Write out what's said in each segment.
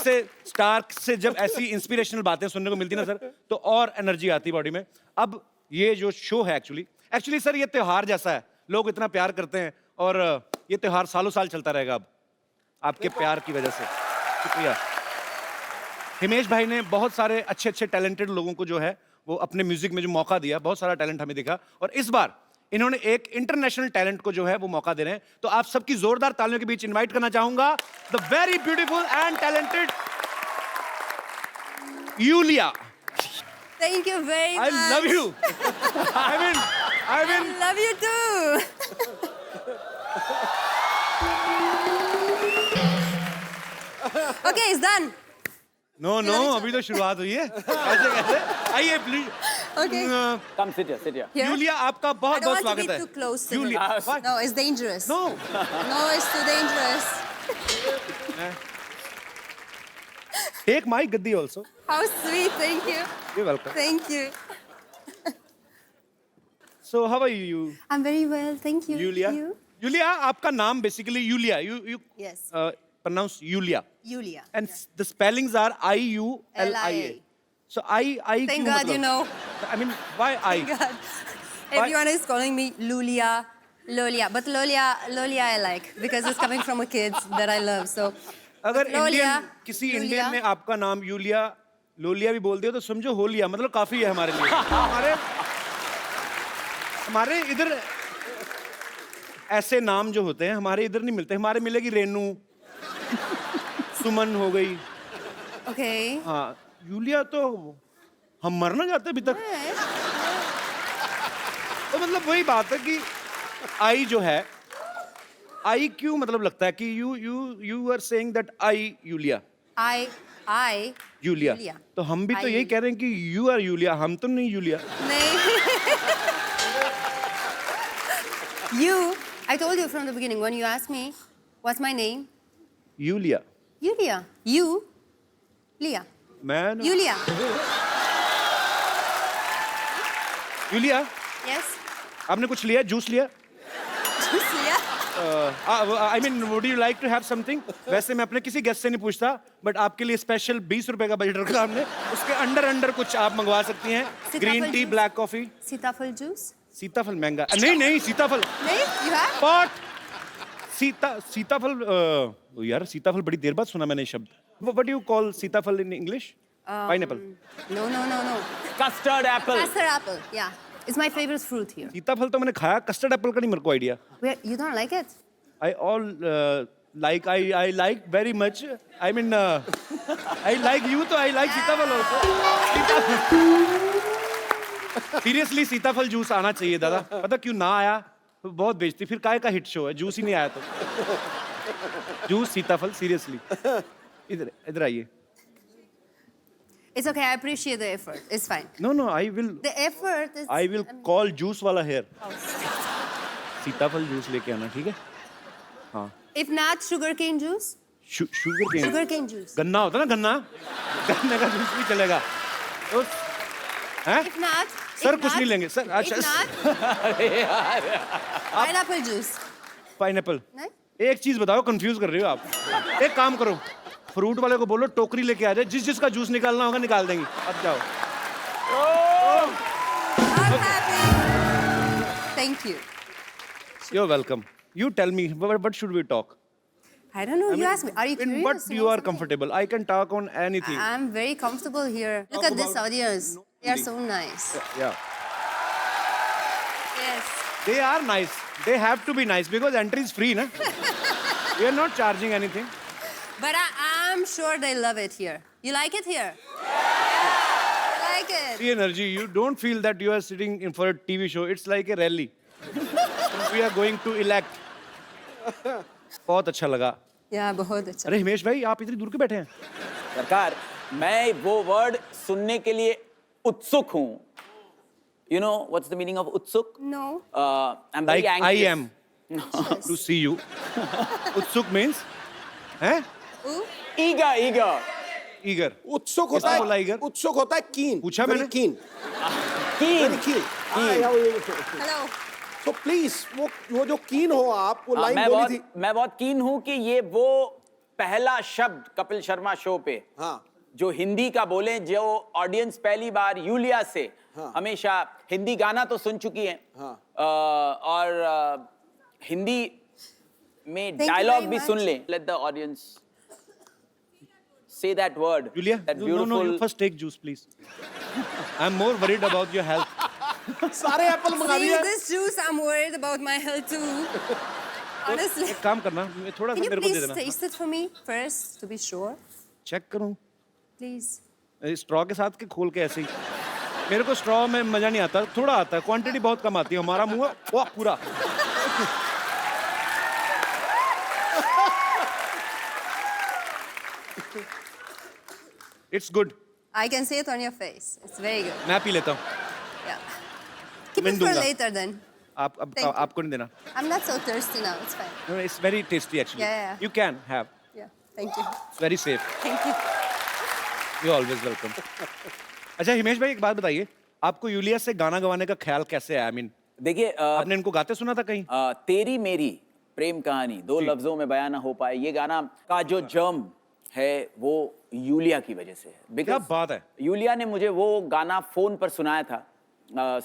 जैसे स्टार्क से जब ऐसी इंस्पिरेशनल बातें सुनने को मिलती ना सर, तो और एनर्जी आती बॉडी में। अब ये जो शो है एक्चुअली सर ये त्योहार जैसा है, लोग इतना प्यार करते हैं और ये त्योहार सालों साल चलता रहेगा अब आपके प्यार की वजह से। शुक्रिया। हिमेश भाई ने बहुत सारे अच्छे अच्छे टैलेंटेड लोगों को जो है वो अपने म्यूजिक में जो मौका दिया, बहुत सारा टैलेंट हमें दिखा, और इस बार इन्होंने एक इंटरनेशनल टैलेंट को जो है वो मौका दे रहे हैं। तो आप सबकी जोरदार तालियों के बीच इनवाइट करना चाहूंगा the very beautiful and talented Yulia. Thank you very much. I love you. I mean. I love you too. Okay, it's done. No, अभी तो शुरुआत हुई है। कैसे? आइए please. Okay. Come sit here. Here? Yulia आपका बहुत बहुत I don't want स्वागत to है। be too close to Yulia, him. why? No, it's dangerous. No. No, it's too dangerous. Take my gaddi also. How sweet. Thank you. You're welcome. Thank you. So how are you? I'm very well. Thank you. Yulia? You? Yulia, आपका नाम basically Yulia. You Yes. pronounce Yulia. Yulia. And the spellings are I-U-L-I-A. So I Thank क्यों God you मतलब? know. I mean, why I? Thank God. Everyone is calling me Lulia, Lolia. But Lolia I like because it's coming from a kid that I love. So अगर Lolia, किसी Yulia. Indian ने आपका नाम Yulia लोलिया भी बोल दिया तो समझो हो लिया, मतलब काफी है हमारे लिए। हमारे इधर ऐसे नाम जो होते हैं हमारे इधर नहीं मिलते। हमारे मिलेगी रेनू, सुमन हो गई। Okay. हाँ, यूलिया तो हम मरना चाहते अभी तक। तो मतलब वही बात है कि आई जो है, आई क्यों मतलब लगता है कि you are saying that I Yulia I Yulia, Yulia. तो हम भी तो I- यही कह रहे हैं कि यू आर यूलिया, हम तो नहीं यूलिया। नहीं. You, I told you from the beginning when you asked me, what's my name? Yulia Yulia. You, Lia. मैं Yulia. Yulia, Yes. आपने कुछ लिया, जूस लिया? Just Lia. I mean would you like to have something? वैसे मैं अपने किसी guest से नहीं पूछता, बट आपके लिए स्पेशल 20 रुपए का बजट रखा हमने, उसके अंडर कुछ आप मंगवा सकती हैं। Green tea, juice. Black coffee. Sitafal juice? सीताफल महंगा नहीं सीताफल नहीं? You have? पॉट सीताफल यार सीताफल बड़ी देर बाद सुना मैंने ये शब्द। व्हाट यू कॉल सीताफल in English? Pineapple. No. Custard apple. Custard apple. Yeah. It's my favorite fruit here. सीताफल तो मैंने खाया, कस्टर्ड एप्पल का नहीं मेरे को idea. Where, you don't like it? I all I like very much. I mean I like you, तो I like सीताफल also. सीरियसली सीताफल जूस आना चाहिए दादा। पता क्यों ना आया? तो बहुत बेइज्जती, फिर काहे का हिट शो है, जूस ही नहीं आया तो। जूस सीताफल सीरियसली। इधर आइए। It's okay. I appreciate the effort. It's fine. No, I will The effort is. I will call juice वाला हेयर। सीताफल जूस लेके आना, ठीक है? हाँ। If not, sugarcane juice. Sugarcane, Sugarcane juice. गन्ना होता ना, गन्ने का जूस भी चलेगा। तो हैं? If not. सर if कुछ not- नहीं लेंगे सर। If अच्छा not, pineapple juice. पाइनएप्पल। नहीं? एक चीज बताओ, कंफ्यूज कर रही हो आप। एक काम करो, फ्रूट वाले को बोलो टोकरी लेके आ जाए, जिसका जूस निकालना होगा निकाल देंगे। अब जाओ। I'm happy. Thank you. You're welcome. You tell me, what should we talk? I don't know. You asked me. Are you In curious? what to you know are something? comfortable. I can talk on anything. I'm very comfortable here. Look at this audience. They are so nice. Yeah. Yes. They are nice. They have to be nice because entry is free, na? We are not charging anything. But I'm sure they love it here. You like it here? Yeah. I like it. The energy. You don't feel that you are sitting in for a TV show. It's like a rally. We are going to elect. बहुत अच्छा लगा। Yeah, बहुत अच्छा. अरे हिमेश भाई, आप इतनी दूर क्यों बैठे हैं? सरकार, मैं वो वर्ड सुनने के लिए उत्सुक हूँ। You know what's the meaning of utsuk? No. I'm Like very I anxious. am to see you. Utsuk means, हैं? Ooh. Eager. Eager. उत्सुक किसने होता बोला है, eager? उत्सुक होता है कीन। पूछा Very मैंने? keen. Keen. Very keen. Hello. So please, वो जो कीन हो आप, वो लाइन बोली थी। मैं बहुत कीन हूँ कि ये वो पहला शब्द कपिल शर्मा शो पे हाँ जो हिंदी का बोले, जो ऑडियंस पहली बार यूलिया से हाँ। हमेशा हिंदी गाना तो सुन चुकी है हाँ। और हिंदी में Thank you डायलॉग very भी much. सुन ले. Let the audience say that word. Julia, that no, beautiful. no, you first take juice, please. I'm more worried about your health. सारे एप्पल मंगा See दिए this juice, I'm worried about my health too. Honestly. एक काम करना, थोड़ा सा Can you मेरे को दे please देना. taste it for me first to be sure? Check करूं. Please. स्ट्रॉ के साथ के खोल के ऐसे ही. मेरे को स्ट्रॉ में मजा नहीं आता, थोड़ा आता है, क्वांटिटी बहुत कम आती है. हमारा मुंह वो पूरा. It's good. I can see it on your face. It's very good. मैं पी लेता हूँ. Yeah. Keep मैं it for दूंगा. later then. Thank you. आपको नहीं देना. I'm not so thirsty now. It's fine. No, it's very tasty actually. Yeah. You can have. Yeah. Thank you. It's very safe. Thank you. You're always welcome. अच्छा हिमेश भाई एक बात बताइए, आपको Yulia से गाना गवाने का ख्याल कैसे आया? I mean, देखिए आपने इनको गाते सुना था कहीं? तेरी मेरी प्रेम कहानी दो लफ्जों में बयान ना हो पाए, ये गाना का जो जर्म है वो यूलिया की वजह से है. क्या Because बात है? यूलिया ने मुझे वो गाना फोन पर सुनाया था.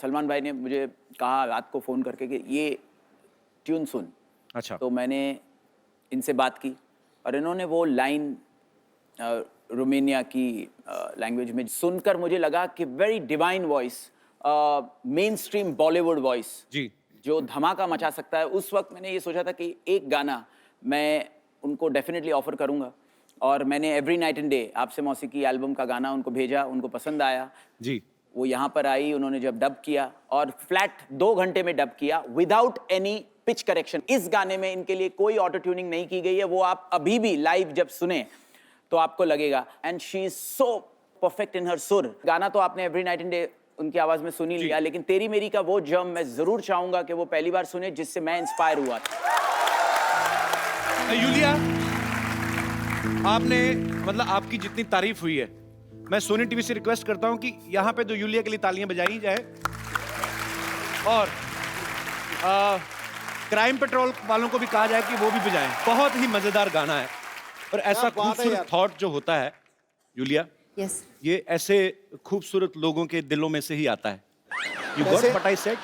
सलमान भाई ने मुझे कहा रात को फोन करके कि ये ट्यून सुन. अच्छा. तो मैंने इनसे बात की और इन्होंने वो लाइन रोमानिया की लैंग्वेज में सुनकर मुझे लगा कि very divine voice, mainstream Bollywood voice जी. जो धमाका मचा सकता है. उस वक्त मैंने ये सोचा था कि एक गाना मैं उनको डेफिनेटली ऑफर करूंगा और मैंने एवरी नाइट एंड डे आपसे मौसीकी एल्बम का गाना उनको भेजा. उनको पसंद आया. जी. वो यहाँ पर आई, उन्होंने जब डब किया और फ्लैट 2 घंटे में डब किया विदाउट एनी पिच करेक्शन. इस गाने में इनके लिए कोई ऑटो ट्यूनिंग नहीं की गई है. वो आप अभी भी लाइव जब सुने तो आपको लगेगा. And she is so perfect in हर सुर. गाना तो आपने एवरी नाइट एंड डे उनकी आवाज में सुन ही लिया, लेकिन तेरी मेरी का वो जर्म मैं जरूर चाहूंगा कि वो पहली बार सुने जिससे मैं इंस्पायर हुआ था. यूलिया, आपने मतलब आपकी जितनी तारीफ हुई है, मैं सोनी टीवी से रिक्वेस्ट करता हूं कि यहाँ पे तो यूलिया के लिए तालियां बजाई जाए और क्राइम पेट्रोल वालों को भी कहा जाए कि वो भी बजाएं. बहुत ही मजेदार गाना है और ऐसा क्या बात है खूबसूरत यार. थॉट जो होता है यूलिया, Yes. ये ऐसे खूबसूरत लोगों के दिलों में से ही आता है. यू गॉट कैसे? What I said?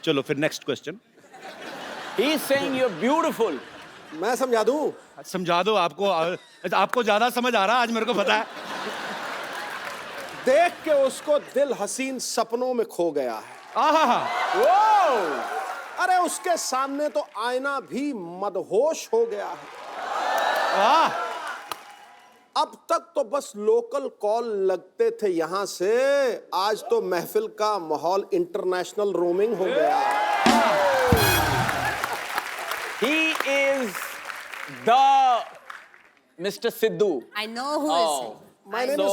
चलो फिर next question. He is saying you are beautiful. मैं समझा दूं. समझा दो. आपको ज्यादा समझ आ रहा है आज, मेरे को पता है. देख के उसको दिल हसीन सपनों में खो गया है. आहा. अरे उसके सामने तो आईना भी मदहोश हो गया है. वाह. अब तक तो बस लोकल कॉल लगते थे यहां से, आज तो महफिल का माहौल इंटरनेशनल रोमिंग हो गया. He is the Mr. Sidhu. I know who is he. My name So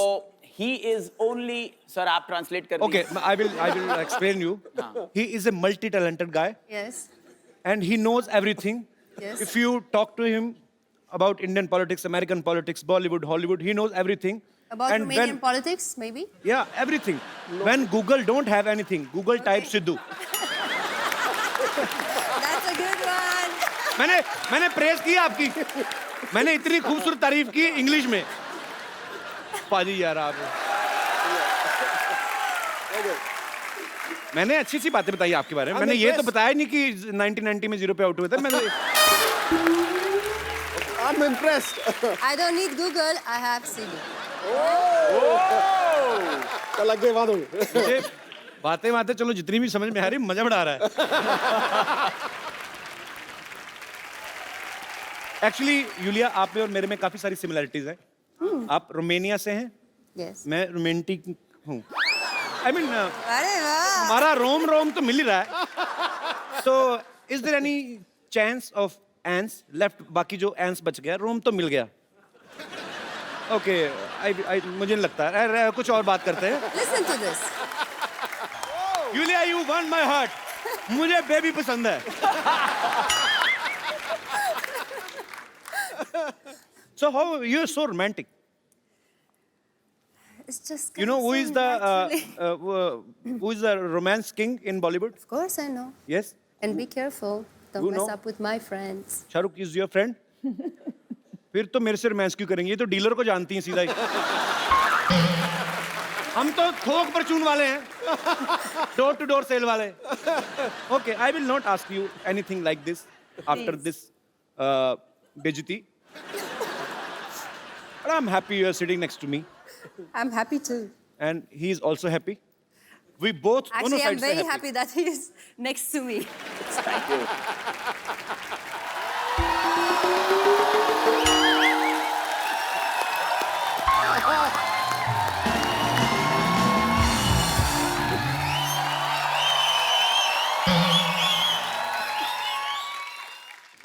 he is only. Sir, आप translate कर Okay, दीजिए. I will explain you. He is a multi-talented guy, Yes. and he knows everything. Yes. If you talk to him about Indian politics, American politics, Bollywood, Hollywood, he knows everything. About and Romanian politics, maybe? yeah, everything. When Google don't have anything, Google type Sidhu. That's a good one. मैंने press की आपकी. मैंने इतनी खूबसूरत तारीफ की English में. पाजी यार आप. मैंने अच्छी सी बातें बताई आपके बारे में. मैंने ये तो बताया नहीं कि 1990 में 0 पे आउट हुए थे. मैंने I'm impressed. I don't need Google, I have Sidhu. चल आगे बात होगी. मुझे बातें चलो जितनी भी समझ में आ रही, मजा बड़ा आ रहा है. एक्चुअली यूलिया, आप में और मेरे में काफी सारी सिमिलरिटीज हैं. आप रोमानिया से हैं, Yes. मैं रोमांटिक हूँ. आई मीन अरे वाह. हमारा रोम तो मिल ही रहा है. तो is there any chance of एंस लेफ्ट? बाकी जो एंस बच गया, रोम तो मिल गया. ओके, मुझे नहीं लगता. कुछ और बात करते हैं. Listen to this. Yulia, you won my heart. मुझे बेबी पसंद है. So how you are so romantic? It's just. You know who is the naturally. who is the romance king in Bollywood? Of course, I know. Yes, And be careful. Don't You mess know. up with my friends. Shahrukh is your friend. फिर तो मेरे से romance क्यों करेंगे, ये तो dealer को जानती हैं सीधा ही। हम तो थोक परचून वाले हैं, डोर टू डोर सेल वाले। Okay, I will not ask you anything like this after Please. This बेइज्जती। But I'm happy you are sitting next to me, I'm happy too. and he is also happy. We both दोनों Actually, I'm sides से very happy that he is next to me. Thank you.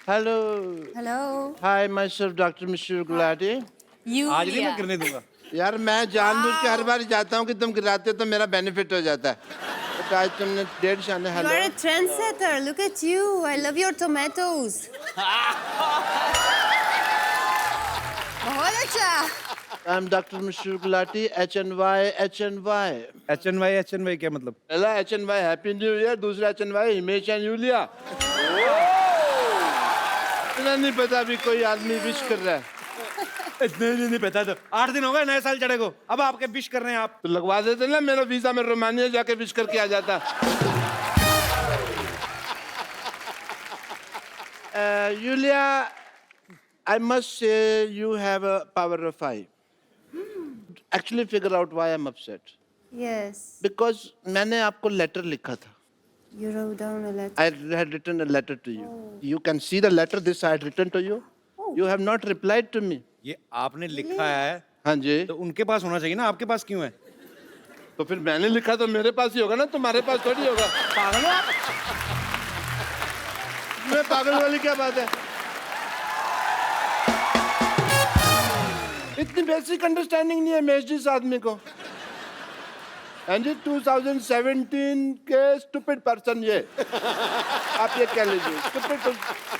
Hello. Hello. Hi, myself, Dr. Mr. Gulati. You. आज नहीं मैं गिरने दूंगा। यार मैं जानबूझ के हर बार जाता हूँ कि तुम गिराते हो तो मेरा बेनिफिट हो जाता है। तो आज तुमने 1.5 शाने You hello. are a trendsetter. Look at you. I love your tomatoes. बहुत अच्छा. I'm Dr. Mr. Gulati, HNY, HNY. HNY क्या मतलब? पहला HNY हैप्पी न्यू ईयर, दूसरा HNY हिमेश एंड यूलिया। इतना नहीं पता अभी कोई आदमी विश कर रहा है। नहीं पता तो 8 दिन हो गए नए साल चढ़े को, अब आपके विश कर रहे हैं आप। तो लगवा देते ना मेरा वीजा, में रोमानिया जाके विश करके आ जाता। Yulia, I must say you have a power of 5. Actually figure out why I'm upset. Yes. Because मैंने आपको लेटर लिखा था. You wrote down a letter. I had written a letter to you. You can see the letter this I had written to you. You have not replied to me. ये आपने लिखा है हाँ जी. तो उनके पास होना चाहिए ना, आपके पास क्यों है? तो फिर मैंने लिखा तो मेरे पास ही होगा ना, तुम्हारे पास थोड़ी होगा. पागल हो आप? मैं पागल वाली क्या बात है? इतनी बेसिक अंडरस्टैंडिंग नहीं है महेश जी इस आदमी को. हाँ जी, 2017 के स्टूपिड पर्सन ये. आप ये कह लीजिए स्टूपिड.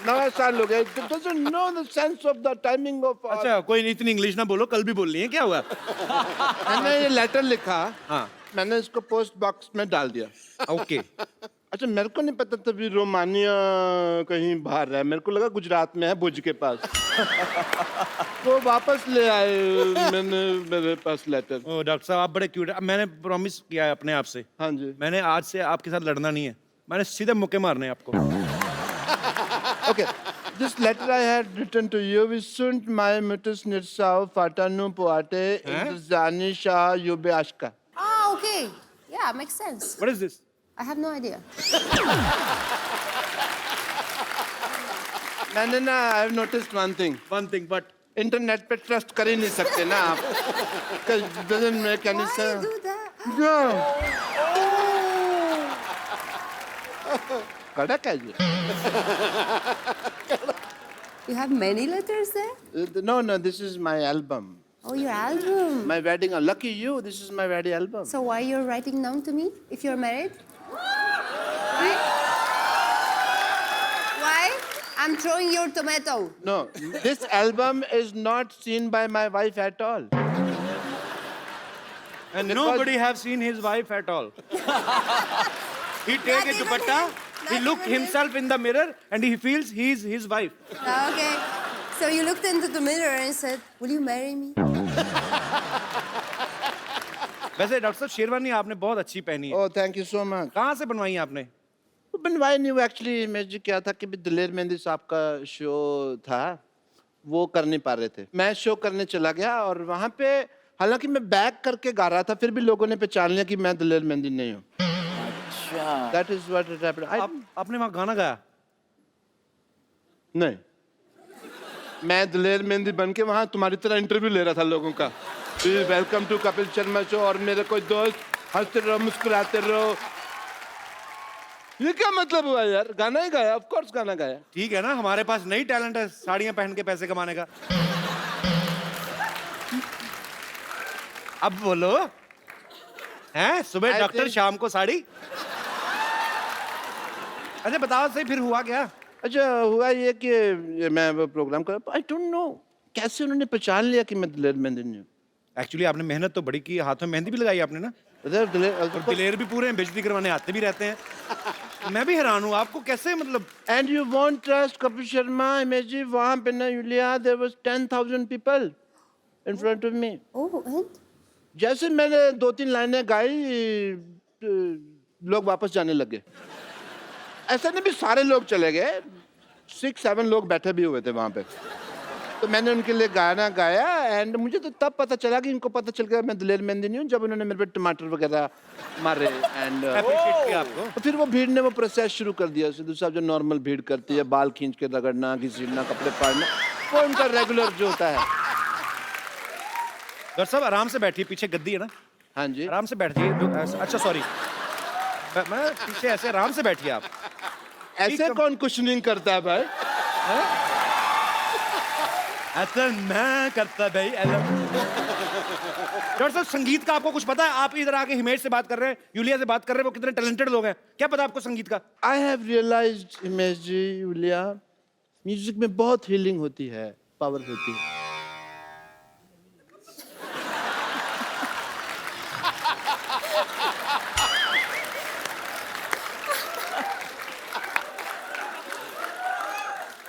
नया साल हो गया. Doesn't know the sense of the timing of. अच्छा, कोई इतनी इंग्लिश ना बोलो, कल भी बोल रही है, क्या हुआ? मैंने ये लेटर लिखा. हाँ, मैंने इसको पोस्ट बॉक्स में डाल दिया. ओके। अच्छा, मेरे को नहीं पता तभी रोमानिया कहीं बाहर है. मेरे को लगा गुजरात में है, भुज के पास. तो वापस ले आए मैंने मेरे पास लेटर. ओ डॉक्टर साहब, आप बड़े क्यूट हैं। अब मैंने प्रॉमिस किया है अपने आप से, हाँ जी. मैंने आज से आपके साथ लड़ना नहीं है, मैंने सीधे मुक्के मारने हैं आपको। Okay, this letter I had written to you is sunt mai mutus nirsau fatanu poate indrzani shah yube ashka. Ah, okay. Yeah, makes sense. What is this? I have no idea. मैंने ना I have noticed one thing. One thing, but internet पे trust कर ही नहीं सकते ना आप. Doesn't make any Why sense. you do that? Yeah. कड़क है ये. You have many letters there? No, this is my album. Oh, your album. My wedding. Lucky you, this is my wedding album. So why you're writing down to me if you're married? Why? Why? I'm throwing your tomato. No, this album is not seen by my wife at all. and nobody have seen his wife at all. He take Not a even dupatta, him. he Not look even him. himself in the mirror and he feels he's his wife. Okay. So you looked into the mirror and said, "Will you marry me?" वैसे doctor साहब, शेरवानी आपने बहुत अच्छी पहनी है। Oh, thank you so much. कहाँ से बनवाई है आपने? बनवाई नहीं, वो एक्चुअली मैं जी क्या था कि भी दिलेर मेहंदी साहब का शो था, वो कर नहीं पा रहे थे. मैं शो करने चला गया और वहाँ पे हालांकि मैं बैक करके गा रहा था, फिर भी लोगों ने पहचान लिया कि मैं दिलेर मेहंदी नहीं हूँ. अच्छा. That is what it happened. आपने वहाँ गाना गाया? नहीं, मैं दिलेर मेहंदी बन के वहाँ तुम्हारी तरह इंटरव्यू ले रहा था लोगों का. Welcome to Kapil Sharma show और मेरे कोई दोस्त हंसते रहो मुस्कुराते रहो. ये क्या मतलब हुआ यार? गाना ही गाया, ऑफ कोर्स गाना गाया. ठीक है ना, हमारे पास नई टैलेंट है साड़ियाँ पहन के पैसे कमाने का। अब बोलो, हैं? सुबह I डॉक्टर, think- शाम को साड़ी। अच्छा बताओ सही, फिर हुआ क्या? अच्छा, हुआ ये कि ये मैं वो प्रोग्राम कर, आई डोंट नो कैसे उन्होंने पहचान लिया कि मैं दिलेर मेहंदी नहीं हूँ. एक्चुअली आपने मेहनत तो बड़ी की, हाथों में मेहंदी भी लगाई आपने ना, दिलेर और दिलेर भी पूरे हैं, बेइज्जती करवाने आते भी रहते हैं। मैं भी हैरान हूँ आपको कैसे मतलब And you won't trust Kapil Sharma, Himesh जी, वहाँ पे ना Yulia, there was 10,000 people in front of me. Oh, and? जैसे मैंने 2-3 लाइनें गाई, लोग वापस जाने लगे. ऐसा नहीं भी सारे लोग चले गए, 6-7 लोग बैठे भी हुए थे वहाँ पे. तो मैंने उनके लिए गाना गाया एंड मुझे तो तब पता चला कि इनको पता चल गया मैं दिलेर मेहंदी नहीं हूँ जब उन्होंने मेरे पे टमाटर वगैरह मारे एंड अप्रिशिएट किया आपको तो फिर वो भीड़ ने वो प्रोसेस शुरू कर दिया. सिद्धू साहब जो नॉर्मल भीड़ करती है, बाल खींच के रगड़ना, घसीटना, कपड़े फाड़ना, वो उनका रेगुलर जो होता है. डॉक्टर साहब आराम से बैठिए, पीछे गद्दी है ना, हाँ जी. आराम से बैठिए. अच्छा सॉरी, मैं पीछे ऐसे आराम से बैठिए आप. ऐसे कौन कुशनिंग करता है भाई? ऐसा मैं करता भाई. डॉक्टर साहब संगीत का आपको कुछ पता है? आप इधर आके हिमेश से बात कर रहे हैं, यूलिया से बात कर रहे हैं, वो कितने टैलेंटेड लोग हैं. क्या पता आपको संगीत का? I have realised Himesh ji, Yulia, music में बहुत हीलिंग होती है, पावर होती है.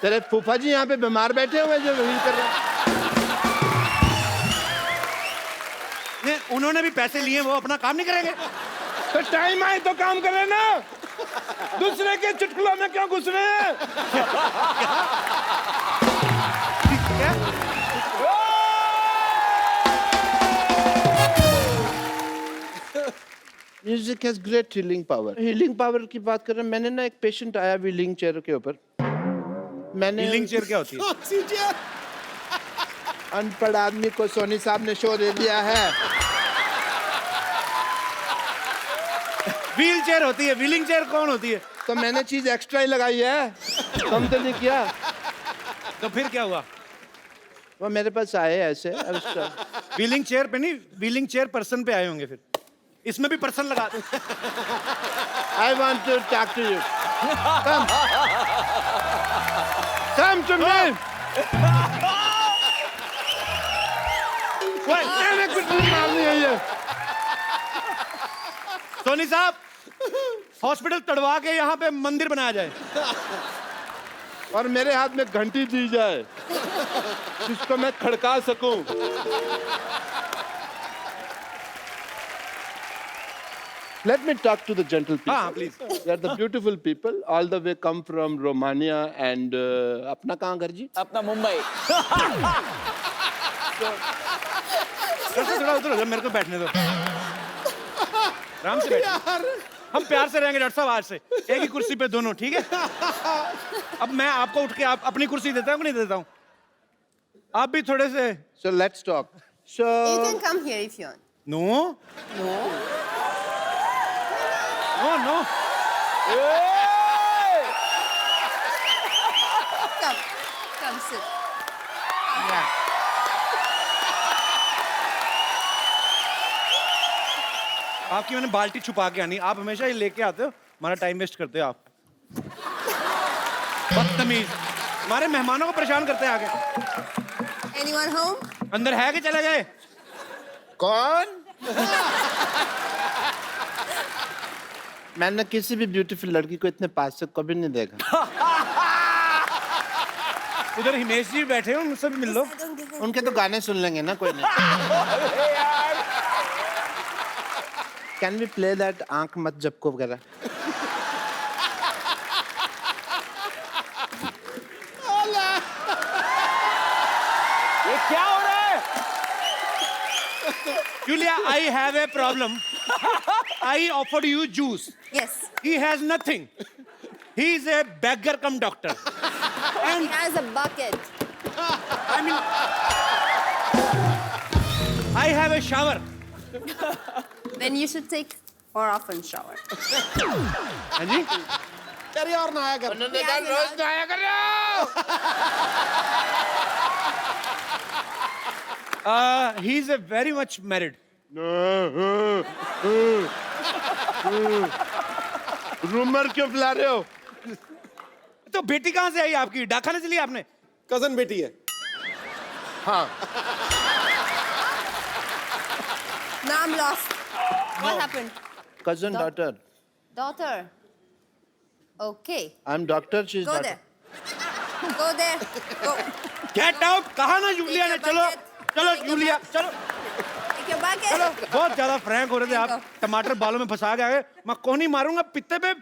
तेरे फूफा जी यहाँ पे बीमार बैठे हुए जो हील कर रहे हैं. नहीं, उन्होंने भी पैसे लिए, वो अपना काम नहीं करेंगे? तो टाइम आए तो काम करे ना, दूसरे के चुटकुलों में क्यों घुस रहे हैं? क्या? Music has great healing power. Healing power की बात कर रहे हैं. मैंने ना एक पेशेंट आया व्हीलिंग चेयर के ऊपर. मैंने व्हीलिंग चेयर क्या होती है? अनपढ़ आदमी को सोनी साहब ने शो दे दिया है. व्हील चेयर होती है. व्हीलिंग चेयर कौन होती है? तो मैंने चीज एक्स्ट्रा ही लगाई है, कम तो नहीं किया. तो फिर क्या हुआ? वो मेरे पास आए ऐसे एक्स्ट्रा. व्हीलिंग चेयर पे नहीं, व्हीलिंग चेयर पर्सन पे आए होंगे. फिर इसमें भी पर्सन लगा दो. I want to talk to you. Come to me. मैंने कुछ नहीं मारनी है ये. सोनी साहब, हॉस्पिटल तड़वा के यहाँ पे मंदिर बनाया जाए और मेरे हाथ में घंटी दी जाए जिसको मैं खड़का सकूं. Let me talk to the gentle people. हाँ, please. They are the beautiful people. All the way come from Romania and अपना कहाँ घर जी? अपना मुंबई. थोड़ा उधर हो जाओ, मेरे को बैठने दो. आराम से बैठिए. हम प्यार से रहेंगे डॉक्टर साहब आज से, एक ही कुर्सी पे दोनों, ठीक है? अब मैं आपको उठ के आप अपनी कुर्सी देता हूँ कि नहीं देता हूँ? आप भी थोड़े से. So let's talk. So You can come here if you want. No No. No no. Come. Come sit. आपकी मैंने बाल्टी छुपा के आनी. आप हमेशा ये लेके आते हो, हमारा टाइम वेस्ट करते हो आप. बदतमीज, हमारे मेहमानों को परेशान करते हैं आगे. Anyone home? अंदर है कि चले गए? कौन? मैंने किसी भी ब्यूटीफुल लड़की को इतने पास से कभी नहीं देखा. उधर हिमेश जी बैठे हो, उनसे भी मिल लो. I don't give a... उनके तो गाने सुन लेंगे ना, कोई नहीं. कैन वी प्ले दैट आंख मत झपको वगैरह? ये क्या हो रहा है? Julia, I have a problem. I offered you juice. Yes. He has nothing. He is a beggar cum doctor. He has a bucket. I mean, I have a shower. Then you should take more often shower. हाँ जी? तेरी और नहाया कर. उन्होंने कहा रोज नहाया करो. He's a very much married. Rumour क्यों फैला रहे हो? तो बेटी कहाँ से आई आपकी? डाकखाने से ली आपने? कजन बेटी है. हाँ. Now I'm lost. What happened? Cousin daughter. Daughter. Okay. I'm doctor, she's Go doctor. there. Go there. Go. Get out, कहा ना यूलिया ने, Take your चलो bucket. चलो Take your यूलिया bucket. चलो Take your bucket. चलो। बहुत ज्यादा Frank हो रहे थे आप, Thank टमाटर बालों में फंसा के आ गए। मैं कोहनी मारूंगा, पित्ते पे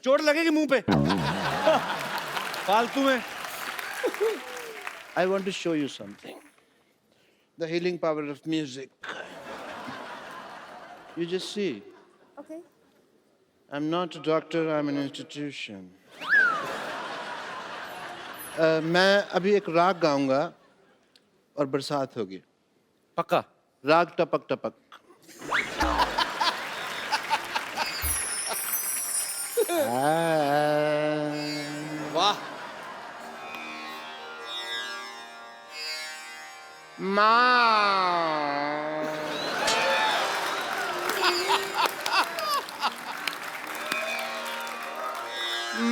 चोट लगेगी मुंह पे। फालतू में। I want to show you something. The healing power of music. You just see. Okay. I'm not a doctor, I'm an institution. मैं अभी एक राग गाऊंगा और बरसात होगी। पक्का। राग टपक टपक। वाह। माँ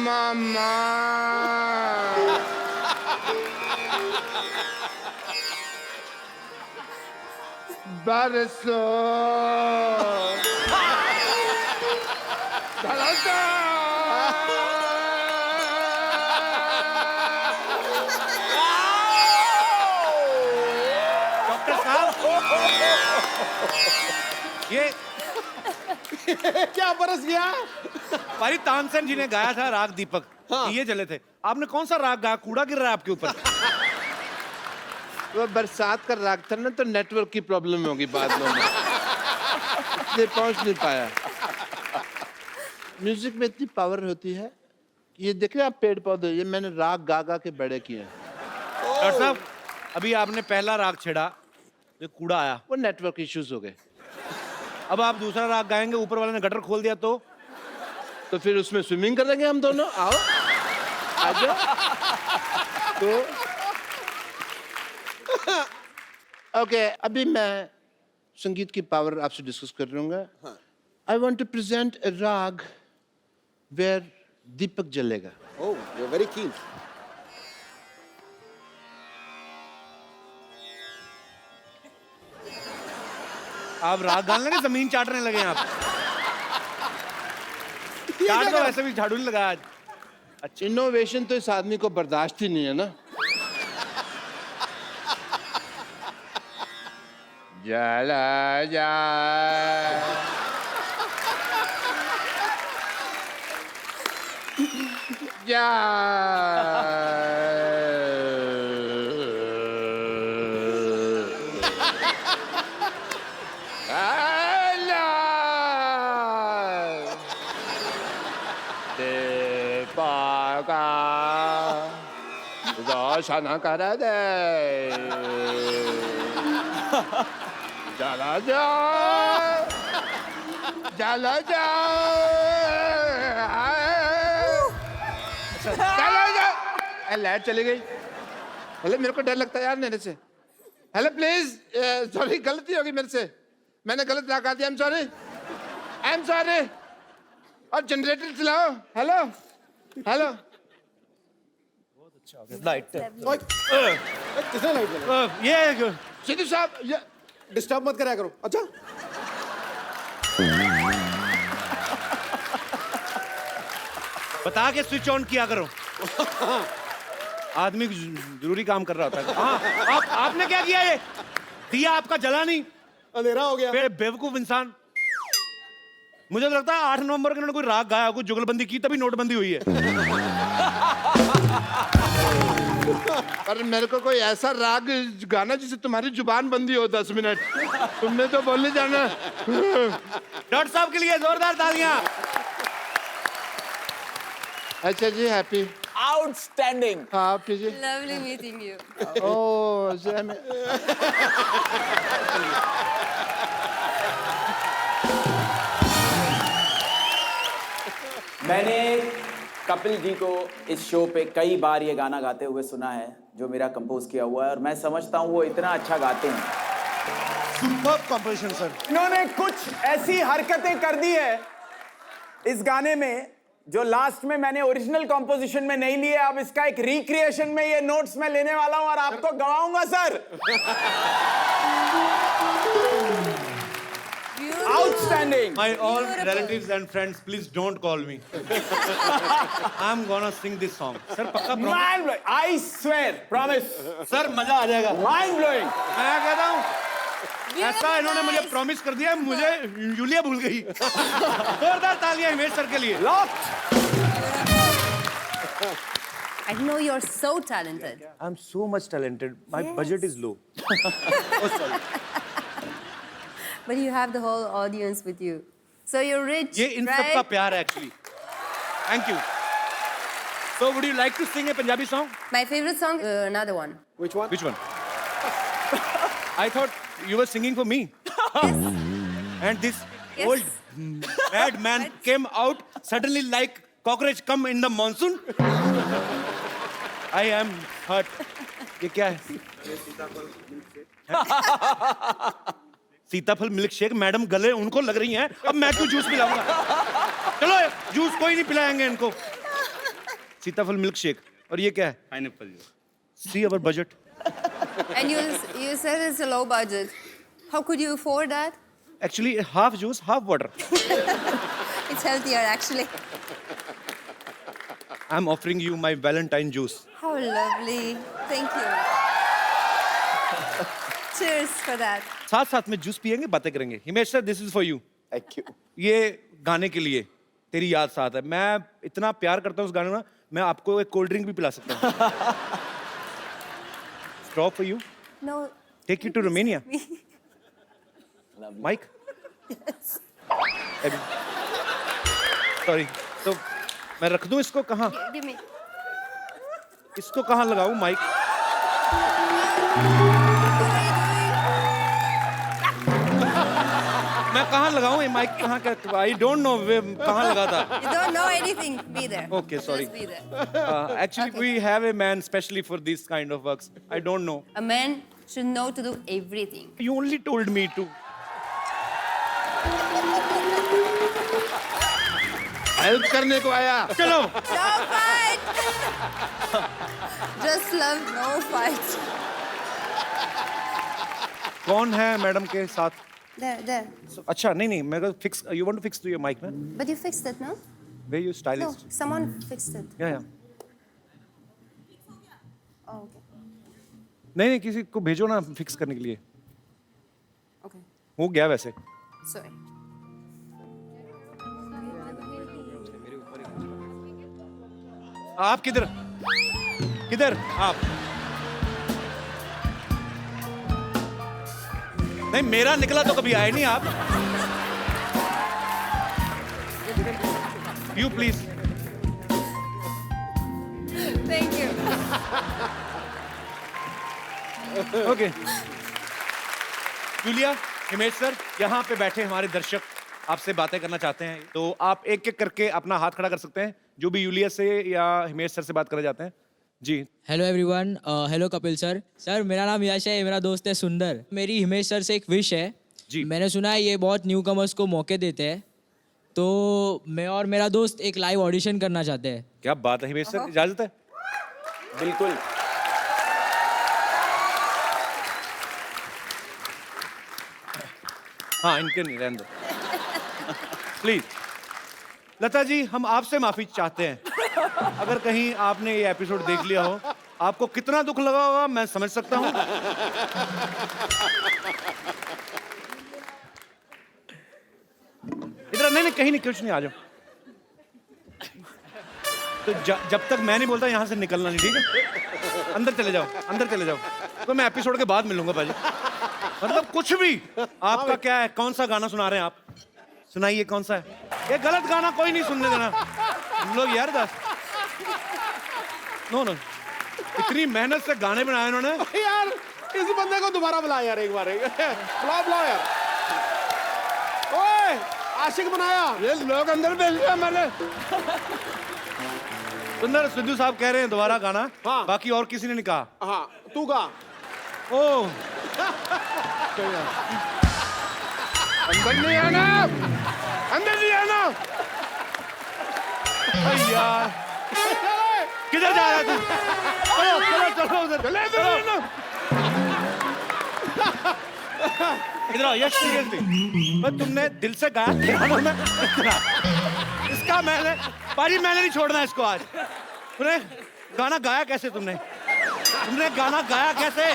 मामा बरसो डॉक्टर साहब, ये क्या बरस गया? पारी तानसेन जी ने गाया था राग दीपक, हाँ। ये चले थे। आपने कौन सा राग गाया? कूड़ा गिर रहा है आपके ऊपर। वो बरसात का राग था ना, तो नेटवर्क की प्रॉब्लम होगी बादलों में, इसलिए पहुंच नहीं पाया। म्यूजिक में इतनी पावर होती है। ये देख रहे हैं आप पेड़ पौधे, ये मैंने राग गा गा के बड़े किए हैं। डॉक्टर साहब, अभी आपने पहला राग छेड़ा, ये कूड़ा आया। वो नेटवर्क इश्यूज हो गए, अब आप दूसरा राग गाएंगे, ऊपर वाले ने गटर खोल दिया तो तो फिर उसमें स्विमिंग करेंगे हम दोनों। आओ आ जाओ। तो ओके, अभी मैं संगीत की पावर आपसे डिस्कस कर लूंगा। आई वॉन्ट टू प्रेजेंट ए राग वेयर दीपक जलेगा। Oh, you're very keen. आप राग गाने लगे, जमीन चाटने लगे हैं आप। चाट तो वैसे भी झाड़ू नहीं लगा आज। अच्छा, इनोवेशन तो इस आदमी को बर्दाश्त ही नहीं है ना। जला जा जा पाका रोशन कर दे चला जा चला जा चला जा। लाइट चली गई। हेलो, मेरे को डर लगता है यार मेरे से। हेलो प्लीज, सॉरी, गलती होगी मेरे से, मैंने गलत लगा दिया। I am sorry. और जनरेटर चलाओ। Hello hello. लाइट ओए, किसने लाइट जलाई? ये सिद्धू साहब, ये डिस्टर्ब मत कराया करो। अच्छा, बता के स्विच ऑन किया करो। आदमी जरूरी काम कर रहा होता है। हाँ, आपने क्या किया? ये दिया आपका जला नहीं, अंधेरा हो गया। बेवकूफ इंसान। मुझे तो लगता है 8 नवंबर को इन्होंने कोई राग गाया, कोई जुगलबंदी की, तभी नोटबंदी हुई है। पर मेरे को कोई ऐसा राग गाना जिससे तुम्हारी जुबान बंदी हो 10 मिनट। तुमने तो बोलने जाना। डॉक्टर साहब के लिए जोरदार तालियां। अच्छा जी, हैप्पी। आउटस्टैंडिंग। हाँ कीजिए। Lovely meeting you. ओह मैंने कपिल जी को इस शो पे कई बार ये गाना गाते हुए सुना है, जो मेरा कंपोज किया हुआ है, और मैं समझता हूँ वो इतना अच्छा गाते हैं। Superb composition sir. इन्होंने कुछ ऐसी हरकतें कर दी है इस गाने में जो लास्ट में मैंने ओरिजिनल कंपोजिशन में नहीं लिए। अब इसका एक रिक्रिएशन में ये नोट्स मैं लेने वाला हूं और आपको गवाऊंगा sir. Beautiful. Outstanding. Outstanding. My all Beautiful. relatives and friends, please don't call me. I'm gonna sing this song. Sir, पक्का promise? Mind blowing. I swear. Promise. Sir, मजा आ जाएगा. Mind blowing. मैं कहता हूँ ऐसा इन्होंने मुझे प्रॉमिस कर दिया, मुझे यूलिया भूल गई. जोरदार तालियां हिमेश सर के लिए. Locked. I know you're so talented. I'm so much talented. My Yes. budget is low. Oh, sorry. But you have the whole audience with you. So you're rich, ये इन सब का right? प्यार है actually. Thank you. So would you like to sing a Punjabi song? My favorite song, another one. Which one? Which one? I thought you were singing for me. And this Yes. old mad man came out suddenly like cockroach come in the monsoon. I am hurt. ये क्या है? सीताफल milk shake. Madam गले उनको लग रही हैं, अब मैं क्यों जूस पिलाऊंगा? चलो जूस कोई नहीं पिलाएंगे इनको. सीताफल मिल्क शेक. और ये क्या है? Pineapple. See our budget. And you said it's a low budget. How could you afford that? Actually, half juice, half water. It's healthier, actually. I'm offering you my Valentine juice. How lovely. Thank you. Cheers for that. साथ साथ में juice पियेंगे, बातें करेंगे. Himesh sir, this is for you. Thank you. ये गाने के लिए तेरी याद साथ है. मैं इतना प्यार करता हूँ उस गाने में, मैं आपको एक कोल्ड ड्रिंक भी पिला सकता हूँ. Straw for you. No. Take you to Romania. Mike. Sorry. तो मैं रख दूँ इसको कहाँ? Give me. इसको कहाँ लगाऊँ, माइक? मैं कहाँ लगाऊँ ये माइक? कहाँ क्या? I don't know कहाँ लगा था. You don't know anything. Be there. Okay, sorry. Just be there. Actually, Okay. we have a man specially for this kind of works. I don't know. A man should know to do everything. You only told me to. Help करने को आया. चलो. No fight! Just love, no fight. कौन है madam के साथ? There. अच्छा नहीं मैं तो fix. You want to fix to your mic, man? But you fixed it, no? Where you No, stylist? someone fixed it. Yeah. Oh, okay. नहीं किसी को भेजो ना फिक्स करने के लिए. Okay. हो गया वैसे. Sorry. आप किधर? किधर? आप. नहीं मेरा निकला तो कभी आए नहीं आप. You please. Thank you. Okay. Julia, Himesh sir, यहाँ पे बैठे हमारे दर्शक आपसे बातें करना चाहते हैं, तो आप एक एक करके अपना हाथ खड़ा कर सकते हैं, जो भी यूलिया से या हिमेश सर से बात करना चाहते हैं. जी. Hello everyone. Hello Kapil sir. Sir मेरा नाम यश है, मेरा दोस्त है सुंदर. मेरी हिमेश सर से एक विश है. जी. मैंने सुना है ये बहुत न्यू कमर्स को मौके देते हैं, तो मैं और मेरा दोस्त एक लाइव ऑडिशन करना चाहते हैं. क्या बात है हिमेश सर, इजाजत है? बिल्कुल. हाँ इनके नहीं, रहने दो प्लीज. लता जी, हम आपसे माफी चाहते हैं अगर कहीं आपने ये एपिसोड देख लिया हो. आपको कितना दुख लगा होगा मैं समझ सकता हूँ. इधर नहीं कहीं नहीं, कुछ नहीं, आ जाओ. तो जब तक मैं नहीं बोलता यहाँ से निकलना नहीं, ठीक है? अंदर चले जाओ, अंदर चले जाओ. तो मैं एपिसोड के बाद मिलूंगा भाजी. मतलब कुछ भी. आपका क्या है, कौन सा गाना सुना रहे हैं आप? सुनाइए कौन सा है. ये गलत गाना कोई नहीं सुनने देना हम लोग यार. नो इतनी मेहनत से गाने बनाए उन्होंने. यार इस बंदे को दोबारा बुला यार, एक बार बुलाओ यार. ओए आशिक बनाया. ये लोग अंदर भेज दिया मैंने. सुंदर सिद्धू साहब कह रहे हैं दोबारा गाना. हाँ. बाकी और किसी ने नहीं कहा. हाँ तू गा. ओह अंदर नहीं आना, अंदर नहीं आना. यार किधर जा रहा है तू? चलो चलो चलो उधर. चले अंदर नहीं आना. इधर आओ यश, सीरियसली तुमने दिल से गाया पियानो में इतना। इसका मैंने नहीं छोड़ना इसको आज। तुमने गाना गाया कैसे? तुमने गाना गाया कैसे?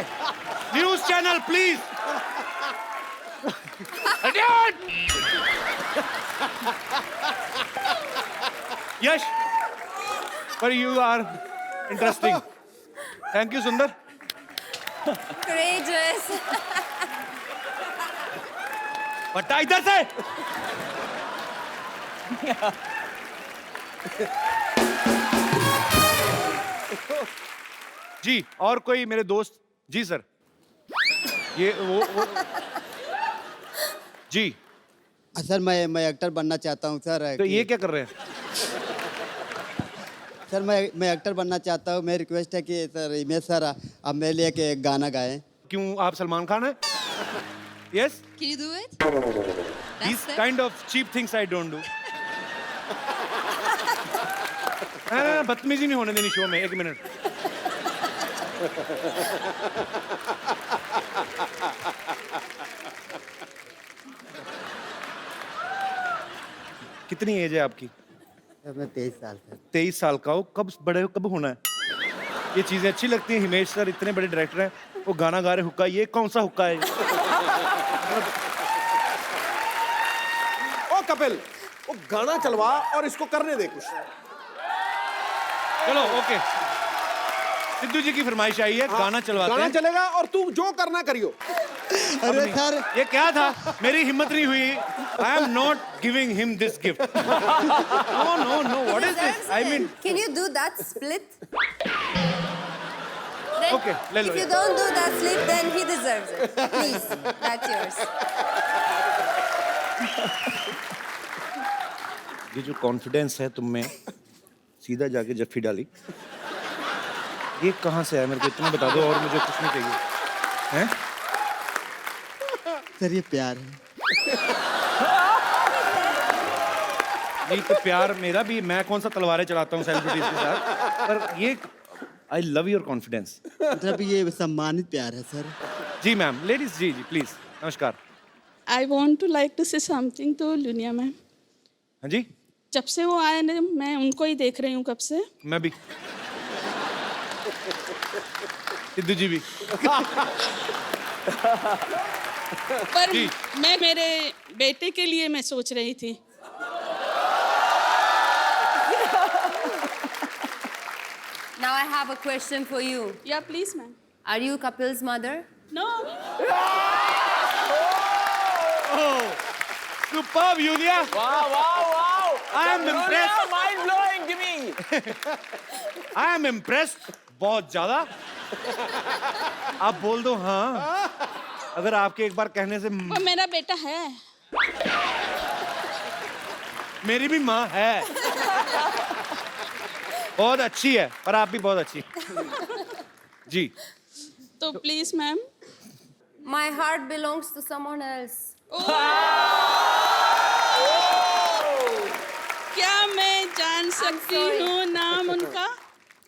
News channel please. यश, पर you are interesting. Thank you सुंदर। Courageous. बट्टा इधर से। जी, और कोई मेरे दोस्त? जी सर, ये वो जी। सर मैं एक्टर बनना चाहता हूँ सर। तो ये क्या कर रहे हैं? सर मैं एक्टर बनना चाहता हूँ। मेरी रिक्वेस्ट है कि सर हिमेश सर आप मेरे लिए एक गाना गाएं। क्यों, आप सलमान खान हैं? Yes, Can you do it? these kind of cheap things I don't do. बदतमीजी नहीं होने देनी शो में। एक मिनट। कितनी एज है आपकी? सर मैं 23 साल का। 23 साल का हो। कब बड़े हो, कब होना है? ये चीजें अच्छी लगती हैं। हिमेश सर इतने बड़े डायरेक्टर हैं, वो गाना गा रहे हुक्का। ये कौन सा हुक्का है? ओ कपिल, वो गाना चलवा और इसको करने दे कुछ। चलो ओके, सिद्धू जी की फरमाइश आई है, गाना चलवाते गाना हैं। चलेगा और तू जो करना करियो। अरे सर ये क्या था? मेरी हिम्मत नहीं हुई। I am not giving him this gift. No no no, what is this? I mean, Can you do that split? Then, Okay, ले लो if you ये। don't do that split, then he deserves it. Please, that's yours. ये जो confidence है तुम में, सीधा जाके जफ्फी डाली। ये कहाँ से आया? मेरे को इतना बता दो और मुझे कुछ नहीं चाहिए। हैं? सर ये प्यार है। नहीं तो प्यार मेरा भी, मैं कौन सा तलवारें चलाता हूँ सेलिब्रिटीज के साथ, पर ये आई लव योर कॉन्फिडेंस। मतलब ये सम्मानित प्यार है सर। जी मैम, लेडीज जी प्लीज। नमस्कार। I want to like to say something to Lunia ma'am. हाँ जी, जब से वो आए ना, मैं उनको ही देख रही हूँ कब से। मैं भी। सिद्धू जी भी। पर जी। मैं मेरे बेटे के लिए मैं सोच रही थी। Now I have a question for you. या please ma'am. Are you Kapil's mother? No. Superb, Yulia. Wow, wow, wow. I am impressed. Mind blowing, give me. I am impressed. बहुत ज्यादा। आप बोल दो हाँ, अगर आपके एक बार कहने से। वो मेरा बेटा है। मेरी भी माँ है, बहुत अच्छी है, पर आप भी बहुत अच्छी। जी। तो please ma'am. My heart belongs to someone else. क्या मैं जान सकती sorry. हूँ नाम उनका?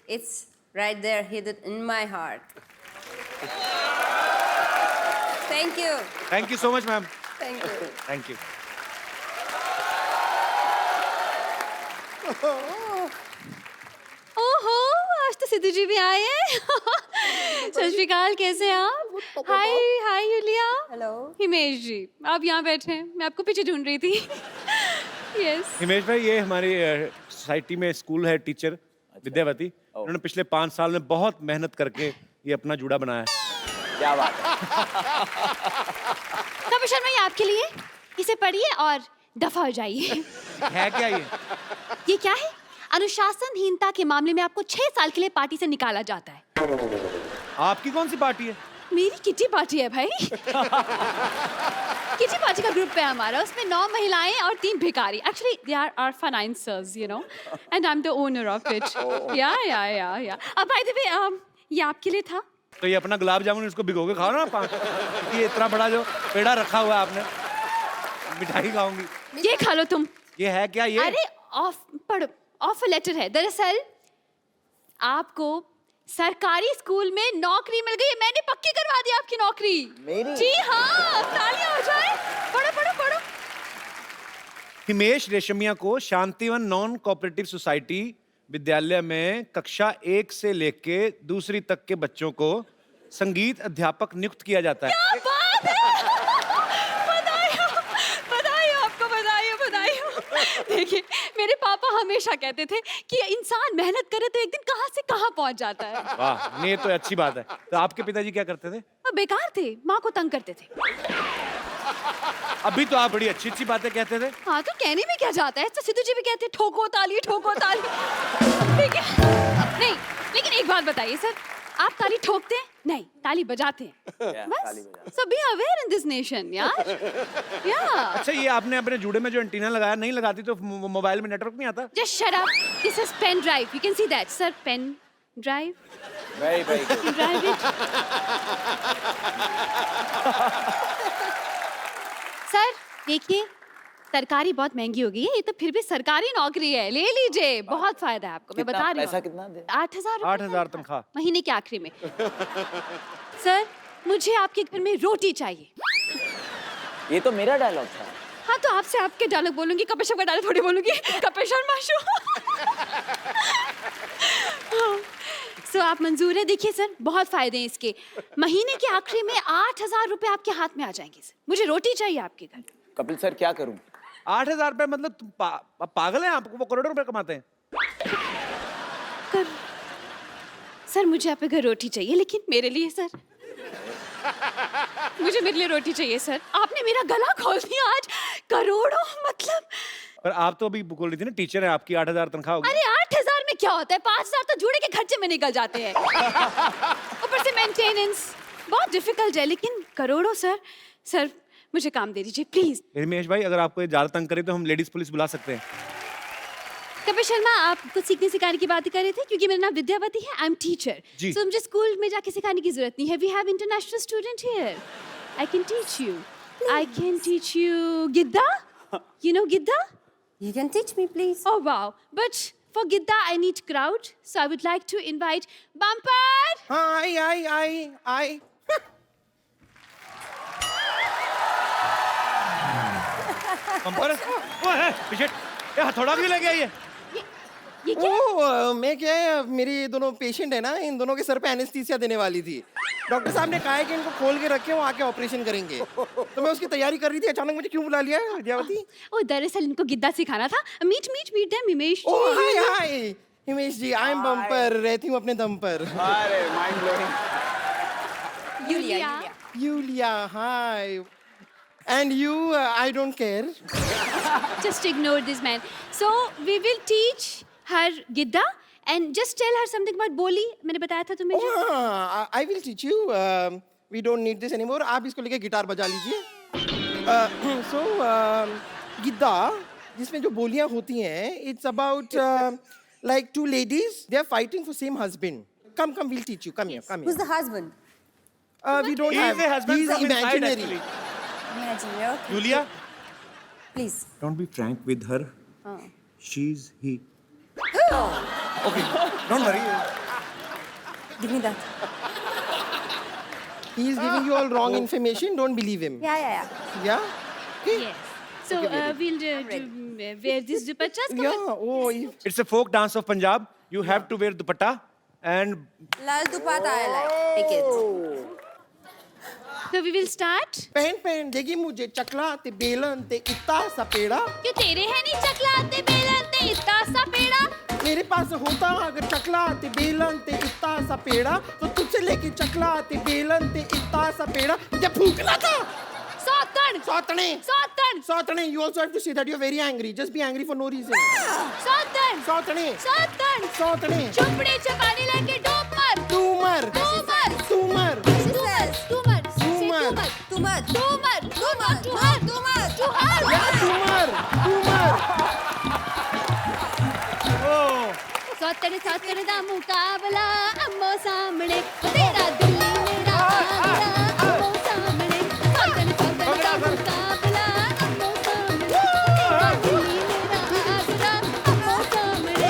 It's right there, hidden in my heart. Thank you. Thank you so much ma'am. Thank you. Thank you. ओहो, आज तो सिद्धू जी भी आए हैं। सत श्री अकाल, कैसे हैं आप? हाय हाय यूलिया। हेलो हिमेश जी, आप यहाँ बैठे हैं, मैं आपको पीछे ढूंढ रही थी। यस। हिमेश भाई, ये हमारी सोसाइटी में स्कूल है, टीचर विद्यावती। उन्होंने पिछले 5 साल में बहुत मेहनत करके ये अपना जूड़ा बनाया है। क्या बात है। कपिल शर्मा, ये आपके लिए, इसे पढ़िए और दफा हो जाइए। है क्या ये? ये क्या है? अनुशासनहीनता के मामले में आपको 6 साल के लिए पार्टी से निकाला जाता है। आपकी कौन सी पार्टी है? मेरी किटी पार्टी है भाई। किटी पार्टी का ग्रुप है हमारा, उसमें 9 महिलाएं और 3 भिखारी। Actually they are our financers, you know, and I am the owner of it. या अब बाय द वे, ये आपके लिए था। तो ये अपना गुलाब जामुन इसको भिगो के खाओ ना। ये इतना बड़ा जो पेड़ा रखा हुआ है आपने, मिठाई खाऊंगी। ये खा लो तुम। ये है क्या ये? अरे ऑफर लेटर है। दरअसल आपको सरकारी स्कूल में नौकरी मिल गई है। मैंने पक्की करवा दी आपकी नौकरी। मेरी? जी हाँ, हिमेश रेशमिया को शांतिवन नॉन कोऑपरेटिव सोसाइटी विद्यालय में कक्षा 1 से लेके दूसरी तक के बच्चों को संगीत अध्यापक नियुक्त किया जाता है। क्या बात है! बधाई आपको, बधाई। देखिए, मेरे पापा हमेशा कहते थे कि इंसान मेहनत करे तो एक दिन कहां से कहां पहुंच जाता है। वाह, ये तो अच्छी बात है। तो आपके पिताजी क्या करते थे? वो बेकार थे, माँ को तंग करते थे। अभी तो आप बड़ी अच्छी अच्छी बातें कहते थे। हाँ, तो कहने में क्या जाता है? तो सिद्धू जी भी कहते हैं, ठोको ताली, ठोको ताली। ठीक है? नहीं, लेकिन एक बात बताइए सर, आप ताली ठोकते हैं? नहीं, ताली बजाते हैं। बस, so be aware in this nation, यार। Yeah. अच्छा, ये आपने अपने जूड़े में जो एंटीना लगाया, नहीं लगाती तो मोबाइल में नेटवर्क नहीं आता? Just shut up. This is pen drive. You can see that, sir. Pen drive. Very, very good. Drive it. Sir, देखिए, तरकारी बहुत महंगी हो गई है। ये तो फिर भी सरकारी नौकरी है, ले लीजिए, बहुत फायदा है आपको। मैं बता रही हूँ। पैसा कितना दे? 8,000। 8,000 तनख्वाह। महीने के आखिरी में। सर, मुझे आपके घर में रोटी चाहिए। ये तो मेरा डायलॉग था। हाँ, तो आपसे आपके डायलॉग बोलूंगी, कपिल शर्मा डायलॉग थोड़ी बोलूंगी। कपिल शर्मा शो। सो आप मंजूर है? देखिए सर, बहुत फायदे हैं इसके। महीने के आखिरी में 8,000 रुपए आपके हाथ में आ जाएंगे सर। मुझे रोटी चाहिए आपके घर। कपिल सर, क्या करूं? 8,000 रुपए मतलब तुम पागल हैं? आपको वो करोड़ों रुपए कमाते हैं। सर, मुझे आपके घर रोटी चाहिए, लेकिन मेरे लिए सर। मुझे मेरे लिए रोटी चाहिए सर। आपने मेरा गला खोल दिया आज। करोड़ों मतलब। पर आप तो अभी बोल रही थी ना, टीचर है आपकी, 8,000 तनख्वाह होगी। अरे 8,000 में क्या होता है? 5,000 तो जूड़े के खर्चे में निकल जाते हैं। ऊपर से मेंटेनेंस बहुत डिफिकल्ट है, लेकिन करोड़ों सर। सर, मुझे काम दे दीजिए प्लीज। हिमेश भाई, अगर आपको ज्यादा तंग करे तो हम लेडीज पुलिस बुला सकते हैं। कपिल शर्मा, आप कुछ सीखने सिखाने की बात कर रहे थे, क्योंकि मेरा नाम विद्यावती है। आई एम टीचर, जी। सो मुझे स्कूल में जाके सिखाने की जरूरत नहीं है। We have international student here. I can teach you. I can teach you Giddha. You know Giddha? You can teach me, please. Oh wow! But for Gidda, I need crowd, so I would like to invite Bumper. आई पंपर, वो है पीछे, ये हथौड़ा क्यों लेके आई है? ये क्या? ओ, मैं क्या है, मेरे ये दोनों पेशेंट है ना, इन दोनों के सर पे एनेस्थीसिया देने वाली थी। डॉक्टर साहब ने कहा है कि इनको खोल के रखे, वो आके ऑपरेशन करेंगे। तो मैं उसकी तैयारी कर रही थी, अचानक मुझे क्यों बुला लिया विद्यावती? ओ, दरअसल इनको गिद्दा सिखाना था। Meet them Himesh. ओ हाय हाय Himesh ji, I am bumper, रहती हूँ अपने दम पर। अरे mind blowing. Yulia, hi. And you, I don't care. Just ignore this man. So we will teach her Gidda and just tell her something about Boli. मैंने बताया था तुम्हें जो। I will teach you. We don't need this anymore. आप इसको लेके guitar बजा लीजिए। So गिद्दा, जिसमें जो बोलियां होती हैं, it's about like two ladies. They are fighting for same husband. Come, we'll teach you. Come here. Who's the husband? We don't He is have. a husband He's from inside, imaginary. actually. Imaginary. Okay. Julia, Please. don't be frank with her. She's he. Okay, don't worry. Give me that. He is giving you all wrong information. Don't believe him. Yeah. Yeah? Okay? Yes. So we'll wear this dupattas. Yeah. Oh, It's a folk dance of Punjab. You have to wear dupatta and Lal Dupata I like. Take it. So we will start. पहन देगी मुझे चकला ते बेलन ते इत्ता सा पेड़ा। क्यों तेरे है नहीं चकला ते बेलन ते इतना सा पेड़ा? मेरे पास होता अगर चकला ते बेलन ते इत्ता सा पेड़ा, तो तुझसे लेके चकला ते बेलन ते इत्ता सा पेड़ा जब फूकना था। सौतने। You also have to say that you're very angry. Just be angry for no reason. सौतने। चुपड़े चपाने लेके डूब मर। तू मर। सौतने दा मुकाबला अम्मो सामने, तेरा दिल मेरा आगरा अम्मो सामने। सौतने दा मुकाबला अम्मो सामने, तेरा दिल मेरा आगरा अम्मो सामने।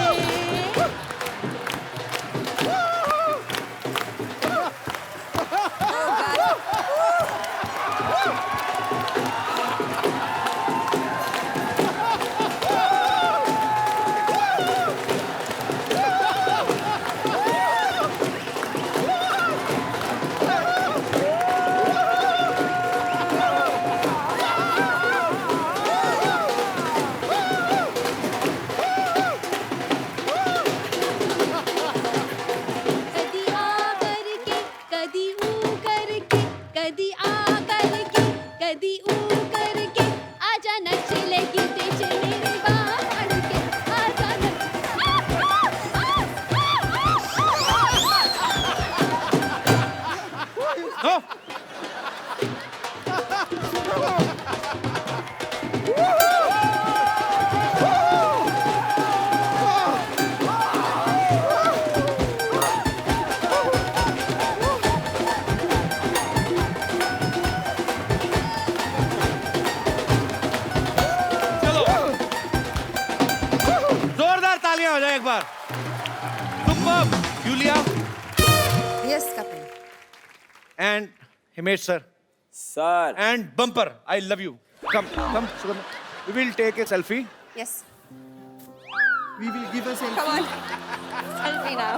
कदी ऊ करके आजा नच ले गीते च मेरी बाह फड़ के आजा नच नो चलो जोरदार तालियां हो जाए एक बार superb Yulia Yes, Kapil. and Himesh sir sir and bumper. I love you. Come, Sugandha. We will take a selfie. Yes. We will give a selfie. Come on. Selfie now.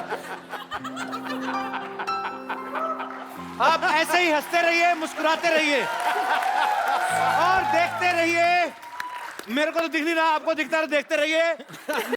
आप ऐसे ही हंसते रहिए, मुस्कुराते रहिए और देखते रहिए। मेरे को तो दिख नहीं रहा, आपको दिखता है, देखते रहिए।